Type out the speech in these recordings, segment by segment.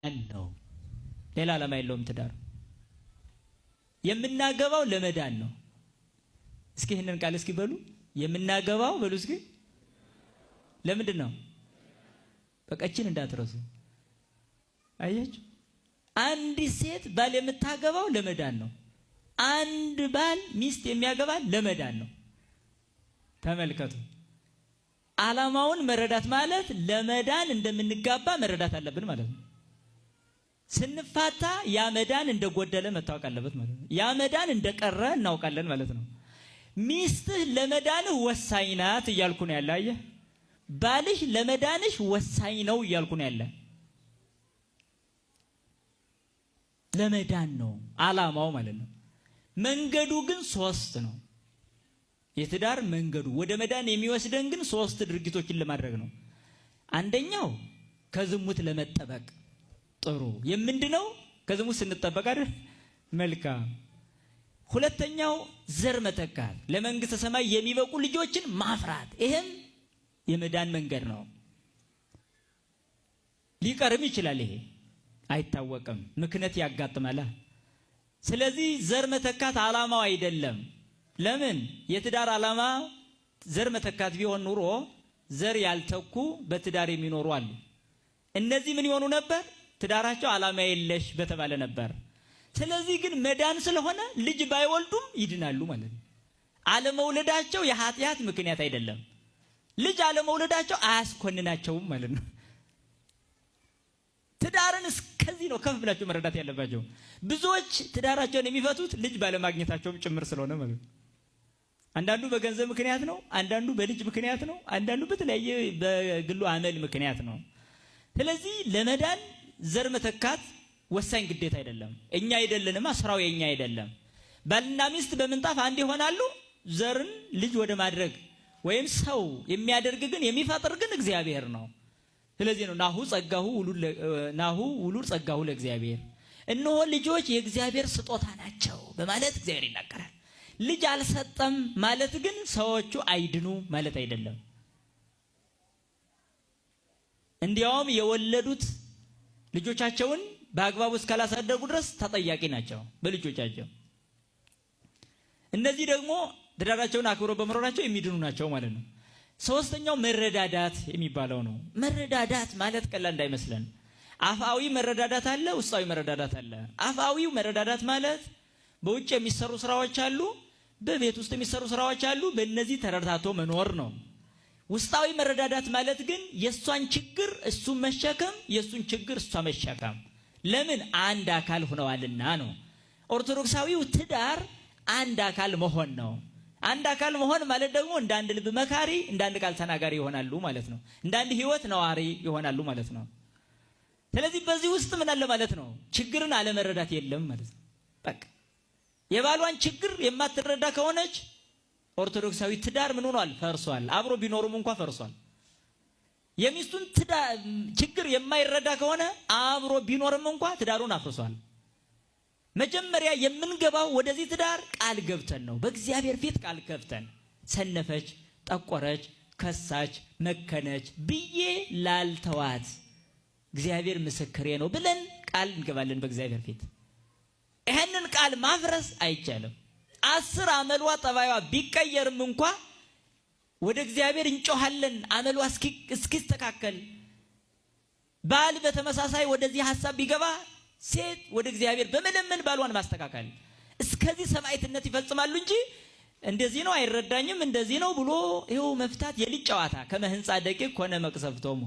ነው። ሌላ ዓላማ የለውም ትዳር። የምናገባው ለመዳን ነው። እስኪ ይሄንን ቃል እስኪ በሉ። የምናገባው በሉ እስኪ ለምንድን ነው? በቀችን እንዳትረሱ። አያችሁ፣ አንዲት ሴት ባል የምታገባው ለመዳን ነው። አንድ ባል ሚስት የሚያገባ ለመዳን ነው። ተመልከቱ። ዓላማውን መረዳት ማለት ለመዳን እንደምንጋባ መረዳት አለብን ማለት ነው። ስንፋታ ያ መዳን እንደጎደለ መታወቅ አለበት ማለት ነው። ያ መዳን እንደቀረ እናውቃለን ማለት ነው። ሚስትህ ለመዳንህ ወሳኝ ናት እያልኩ ነው ያለ። አየህ፣ ባልሽ ለመዳንሽ ወሳኝ ነው እያልኩ ነው ያለ። ለመዳን ነው ዓላማው ማለት ነው። መንገዱ ግን ሶስት ነው። የትዳር መንገዱ ወደ መዳን የሚወስደን ግን ሶስት ድርጊቶችን ለማድረግ ነው። አንደኛው ከዝሙት ለመጠበቅ ጥሩ የምንድነው? ከዝሙት ስንጠበቅ አይደል? መልካም። ሁለተኛው ዘር መተካት፣ ለመንግስተ ሰማይ የሚበቁ ልጆችን ማፍራት፣ ይሄም የመዳን መንገድ ነው። ሊቀርም ይችላል፣ ይሄ አይታወቅም፣ ምክንያት ያጋጥማል። ስለዚህ ዘር መተካት ዓላማው አይደለም። ለምን? የትዳር ዓላማ ዘር መተካት ቢሆን ኑሮ ዘር ያልተኩ በትዳር የሚኖሩ አሉ። እነዚህ ምን ይሆኑ ነበር? ትዳራቸው ዓላማ የለሽ በተባለ ነበር። ስለዚህ ግን መዳን ስለሆነ ልጅ ባይወልዱም ይድናሉ ማለት ነው። አለመውለዳቸው የኃጢአት ምክንያት አይደለም። ልጅ አለመውለዳቸው አያስኮንናቸውም ማለት ነው። ትዳርን እስከዚህ ነው ከፍ ብላችሁ መረዳት ያለባቸው። ብዙዎች ትዳራቸውን የሚፈቱት ልጅ ባለማግኘታቸውም ጭምር ስለሆነ ማለት ነው። አንዳንዱ በገንዘብ ምክንያት ነው፣ አንዳንዱ በልጅ ምክንያት ነው፣ አንዳንዱ በተለያየ በግሉ አመል ምክንያት ነው። ስለዚህ ለመዳን ዘር መተካት ወሳኝ ግዴታ አይደለም። እኛ አይደለንማ፣ ስራው የኛ አይደለም። ባልና ሚስት በምንጣፍ አንድ ይሆናሉ። ዘርን ልጅ ወደ ማድረግ ወይም ሰው የሚያደርግ ግን የሚፈጥር ግን እግዚአብሔር ነው። ስለዚህ ነው ናሁ ውሉድ ጸጋሁ ለእግዚአብሔር፣ እነሆ ልጆች የእግዚአብሔር ስጦታ ናቸው በማለት እግዚአብሔር ይናገራል። ልጅ አልሰጠም ማለት ግን ሰዎቹ አይድኑ ማለት አይደለም። እንዲያውም የወለዱት ልጆቻቸውን በአግባቡ እስካላሳደጉ ድረስ ተጠያቂ ናቸው በልጆቻቸው። እነዚህ ደግሞ ትዳራቸውን አክብረው በመኖራቸው የሚድኑ ናቸው ማለት ነው። ሶስተኛው መረዳዳት የሚባለው ነው። መረዳዳት ማለት ቀላል እንዳይመስለን። አፋዊ መረዳዳት አለ፣ ውስጣዊ መረዳዳት አለ። አፋዊው መረዳዳት ማለት በውጭ የሚሰሩ ስራዎች አሉ፣ በቤት ውስጥ የሚሰሩ ስራዎች አሉ። በእነዚህ ተረዳድቶ መኖር ነው። ውስጣዊ መረዳዳት ማለት ግን የእሷን ችግር እሱ መሸከም፣ የእሱን ችግር እሷ መሸከም። ለምን? አንድ አካል ሆነዋልና ነው። ኦርቶዶክሳዊው ትዳር አንድ አካል መሆን ነው። አንድ አካል መሆን ማለት ደግሞ እንደ አንድ ልብ መካሪ፣ እንደ አንድ ቃል ተናጋሪ ይሆናሉ ማለት ነው። እንደ አንድ ህይወት ነዋሪ ይሆናሉ ማለት ነው። ስለዚህ በዚህ ውስጥ ምን አለ ማለት ነው? ችግርን አለመረዳት የለም ማለት ነው። በቃ የባሏን ችግር የማትረዳ ከሆነች ኦርቶዶክሳዊ ትዳር ምን ሆኗል? ፈርሷል። አብሮ ቢኖሩም እንኳን ፈርሷል። የሚስቱን ችግር የማይረዳ ከሆነ አብሮ ቢኖርም እንኳን ትዳሩን አፍርሷል። መጀመሪያ የምንገባው ወደዚህ ትዳር ቃል ገብተን ነው። በእግዚአብሔር ፊት ቃል ገብተን ሰነፈች፣ ጠቆረች፣ ከሳች፣ መከነች ብዬ ላልተዋት እግዚአብሔር ምስክሬ ነው ብለን ቃል እንገባለን በእግዚአብሔር ፊት። ይሄንን ቃል ማፍረስ አይቻልም። 10 አመሏ ጠባይዋ ቢቀየርም እንኳን ወደ እግዚአብሔር እንጮሃለን አመሏ እስኪስተካከል። ባል በተመሳሳይ ወደዚህ ሐሳብ ቢገባ ሴት ወደ እግዚአብሔር በመለመን ባሏን ማስተካከል እስከዚህ ሰማዕትነት ይፈጽማሉ እንጂ እንደዚህ ነው አይረዳኝም እንደዚህ ነው ብሎ ይኸው መፍታት የልጅ ጨዋታ ከመህንጻ ደቂቅ ኮነ መቅሰፍቶሙ።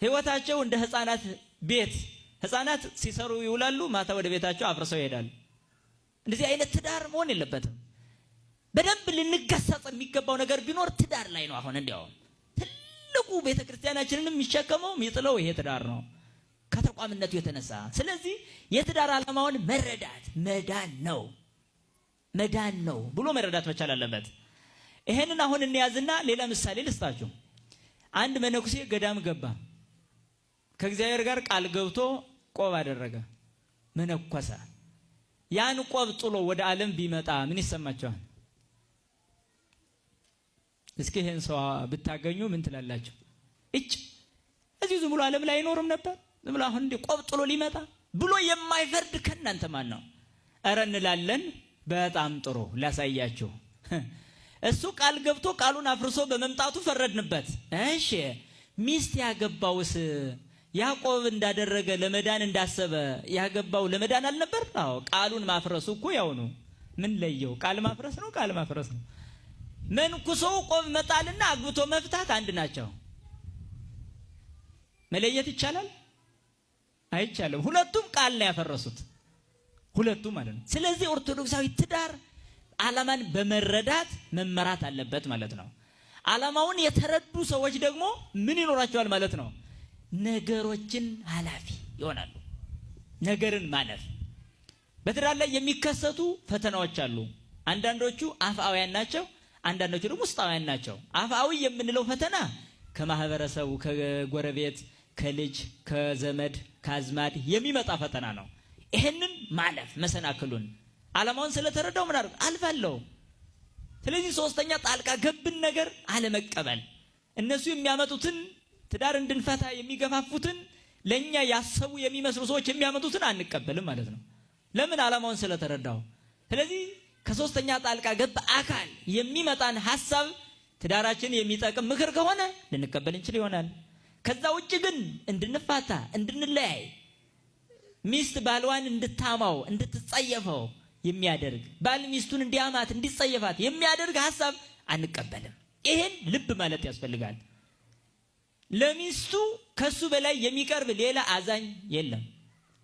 ህይወታቸው እንደ ህፃናት ቤት፣ ህፃናት ሲሰሩ ይውላሉ፣ ማታ ወደ ቤታቸው አፍርሰው ይሄዳሉ። እንደዚህ አይነት ትዳር መሆን የለበትም። በደንብ ልንገሰጽ የሚገባው ነገር ቢኖር ትዳር ላይ ነው። አሁን እንዲያው ትልቁ ቤተክርስቲያናችንንም የሚሸከመው የሚጥለው ይሄ ትዳር ነው ከተቋምነቱ የተነሳ። ስለዚህ የትዳር ዓላማውን መረዳት መዳን ነው ብሎ መረዳት መቻል አለበት። ይሄንን አሁን እንያዝና ሌላ ምሳሌ ልስጣችሁ። አንድ መነኩሴ ገዳም ገባ። ከእግዚአብሔር ጋር ቃል ገብቶ ቆብ አደረገ፣ መነኮሰ። ያን ቆብ ጥሎ ወደ ዓለም ቢመጣ ምን ይሰማቸዋል? እስኪ ይሄን ሰው ብታገኙ ምን ትላላችሁ? እዚህ ዝም ብሎ ዓለም ላይ አይኖርም ነበር? ዝም ብሎ አሁን እንደ ቆብጥሎ ሊመጣ ብሎ የማይፈርድ ከእናንተ ማን ነው? ኧረ እንላለን። በጣም ጥሩ ላሳያችሁ። እሱ ቃል ገብቶ ቃሉን አፍርሶ በመምጣቱ ፈረድንበት። እሺ ሚስት ያገባውስ ያዕቆብ እንዳደረገ ለመዳን እንዳሰበ ያገባው ለመዳን አልነበር? አዎ ቃሉን ማፍረሱ እኮ ያው ነው። ምን ለየው? ቃል ማፍረስ ነው፣ ቃል ማፍረስ ነው። መንኩሶ ቆብ መጣልና አግብቶ መፍታት አንድ ናቸው። መለየት ይቻላል? አይቻልም። ሁለቱም ቃል ነው ያፈረሱት፣ ሁለቱም ማለት ነው። ስለዚህ ኦርቶዶክሳዊ ትዳር ዓላማን በመረዳት መመራት አለበት ማለት ነው። ዓላማውን የተረዱ ሰዎች ደግሞ ምን ይኖራቸዋል ማለት ነው? ነገሮችን ኃላፊ ይሆናሉ። ነገርን ማለፍ። በትዳር ላይ የሚከሰቱ ፈተናዎች አሉ። አንዳንዶቹ አፍአውያን ናቸው፣ አንዳንዶቹ ደግሞ ውስጣውያን ናቸው። አፍአዊ የምንለው ፈተና ከማህበረሰቡ፣ ከጎረቤት፣ ከልጅ፣ ከዘመድ፣ ከአዝማድ የሚመጣ ፈተና ነው። ይሄንን ማለፍ መሰናክሉን ዓላማውን ስለተረዳው ምን አድርግ አልፋለሁ። ስለዚህ ሶስተኛ ጣልቃ ገብን ነገር አለመቀበል። እነሱ የሚያመጡትን ትዳር እንድንፈታ የሚገፋፉትን ለኛ ያሰቡ የሚመስሉ ሰዎች የሚያመጡትን አንቀበልም ማለት ነው። ለምን? ዓላማውን ስለተረዳው። ስለዚህ ከሶስተኛ ጣልቃ ገብ አካል የሚመጣን ሐሳብ ትዳራችን የሚጠቅም ምክር ከሆነ ልንቀበል እንችል ይሆናል። ከዛ ውጭ ግን እንድንፋታ፣ እንድንለያይ፣ ሚስት ባልዋን እንድታማው፣ እንድትጸየፈው የሚያደርግ ባል ሚስቱን እንዲያማት፣ እንዲጸየፋት የሚያደርግ ሐሳብ አንቀበልም። ይሄን ልብ ማለት ያስፈልጋል። ለሚስቱ ከሱ በላይ የሚቀርብ ሌላ አዛኝ የለም።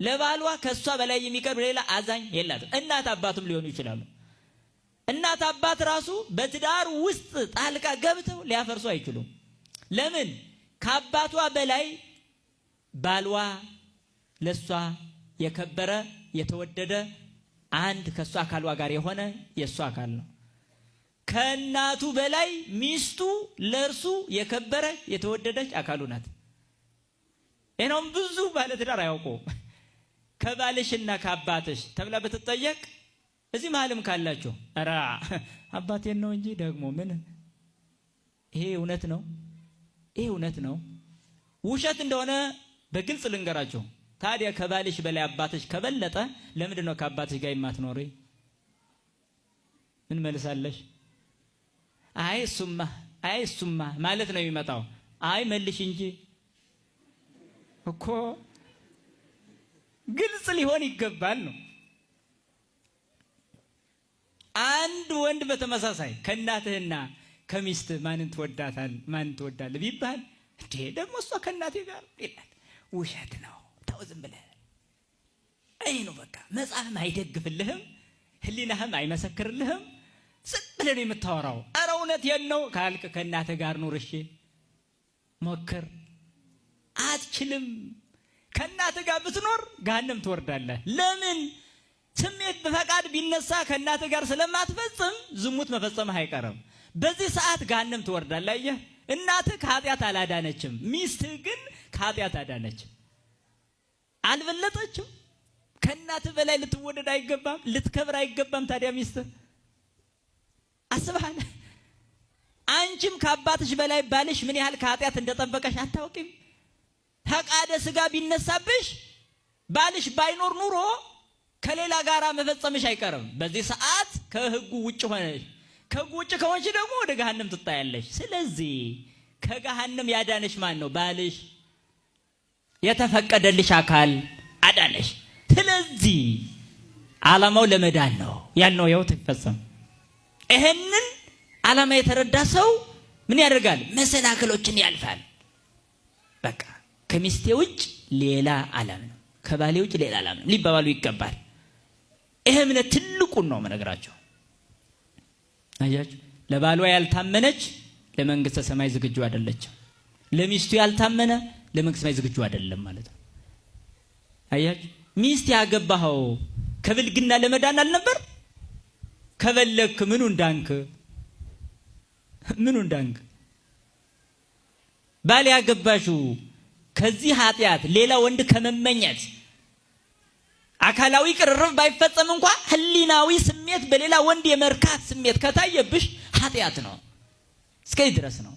ለባሏ ከሷ በላይ የሚቀርብ ሌላ አዛኝ የላትም። እናት አባቱም ሊሆኑ ይችላሉ። እናት አባት ራሱ በትዳር ውስጥ ጣልቃ ገብተው ሊያፈርሱ አይችሉም። ለምን? ከአባቷ በላይ ባሏ ለሷ የከበረ የተወደደ አንድ ከሷ አካሏ ጋር የሆነ የሷ አካል ነው። ከእናቱ በላይ ሚስቱ ለእርሱ የከበረ የተወደደች አካሉ ናት። ይሄንም ብዙ ባለትዳር አያውቁ። ከባልሽና ከአባትሽ ተብላ ብትጠየቅ እዚህ መሀልም ካላችሁ ኧረ አባቴን ነው እንጂ ደግሞ ምን ይሄ እውነት ነው? ይሄ እውነት ነው። ውሸት እንደሆነ በግልጽ ልንገራችሁ። ታዲያ ከባልሽ በላይ አባትሽ ከበለጠ ለምንድን ነው ከአባትሽ ጋር የማትኖሪ? ምን መልሳለሽ? አይ እሱማ ማለት ነው የሚመጣው። አይ መልሽ እንጂ እኮ ግልጽ ሊሆን ይገባል ነው። አንድ ወንድ በተመሳሳይ ከእናትህና ከሚስት ማንን ትወዳለህ ቢባል እንዴ ደግሞ እሷ ከእናቴ ጋር ይላል። ውሸት ነው። ተው ዝም ብለህ አይ ነው በቃ። መጽሐፍም አይደግፍልህም፣ ህሊናህም አይመሰክርልህም። ዝም ብለህ ነው የምታወራው። ኧረ እውነቴን ነው ካልክ ከእናትህ ጋር ኑር። እሺ ሞክር። አትችልም። ከእናትህ ጋር ብትኖር ገሃነም ትወርዳለህ። ለምን? ስሜት በፈቃድ ቢነሳ ከእናትህ ጋር ስለማትፈጽም ዝሙት መፈጸምህ አይቀርም። በዚህ ሰዓት ገሃነም ትወርዳለህ። አየህ፣ እናትህ ከኃጢአት አላዳነችም፣ ሚስትህ ግን ከኃጢአት አዳነች። አልበለጠችም። ከእናትህ በላይ ልትወደድ አይገባም፣ ልትከብር አይገባም። ታዲያ ሚስትህ አስበሃል? አንቺም ከአባትሽ በላይ ባልሽ ምን ያህል ከኃጢአት እንደጠበቀሽ አታውቂም? ፈቃደ ስጋ ቢነሳብሽ ባልሽ ባይኖር ኑሮ ከሌላ ጋራ መፈጸምሽ አይቀርም። በዚህ ሰዓት ከህጉ ውጭ ሆነሽ፣ ከህጉ ውጭ ከሆንሽ ደግሞ ወደ ገሃነም ትጣያለሽ። ስለዚህ ከገሃነም ያዳነሽ ማን ነው? ባልሽ። የተፈቀደልሽ አካል አዳነሽ። ስለዚህ ዓላማው ለመዳን ነው ያልነው። ያው ተፈጸመ። ይሄንን ዓላማ የተረዳ ሰው ምን ያደርጋል? መሰናክሎችን ያልፋል። በቃ ከሚስቴ ውጭ ሌላ ዓለም ነው፣ ከባሌ ውጭ ሌላ ዓለም ነው ሊባባሉ ይገባል። ይሄ እምነት ትልቁን ነው መነግራቸው። አያችሁ፣ ለባሏ ያልታመነች ለመንግስተ ሰማይ ዝግጁ አይደለችም። ለሚስቱ ያልታመነ ለመንግስተ ሰማይ ዝግጁ አይደለም ማለት ነው። አያችሁ፣ ሚስት ያገባኸው ከብልግና ለመዳን አልነበር? ከበለክ ምኑ እንዳንክ ባል ያገባሽው ከዚህ ኃጢአት ሌላ ወንድ ከመመኘት አካላዊ ቅርርብ ባይፈጸም እንኳን ህሊናዊ ስሜት በሌላ ወንድ የመርካት ስሜት ከታየብሽ ኃጢአት ነው። እስከዚህ ድረስ ነው።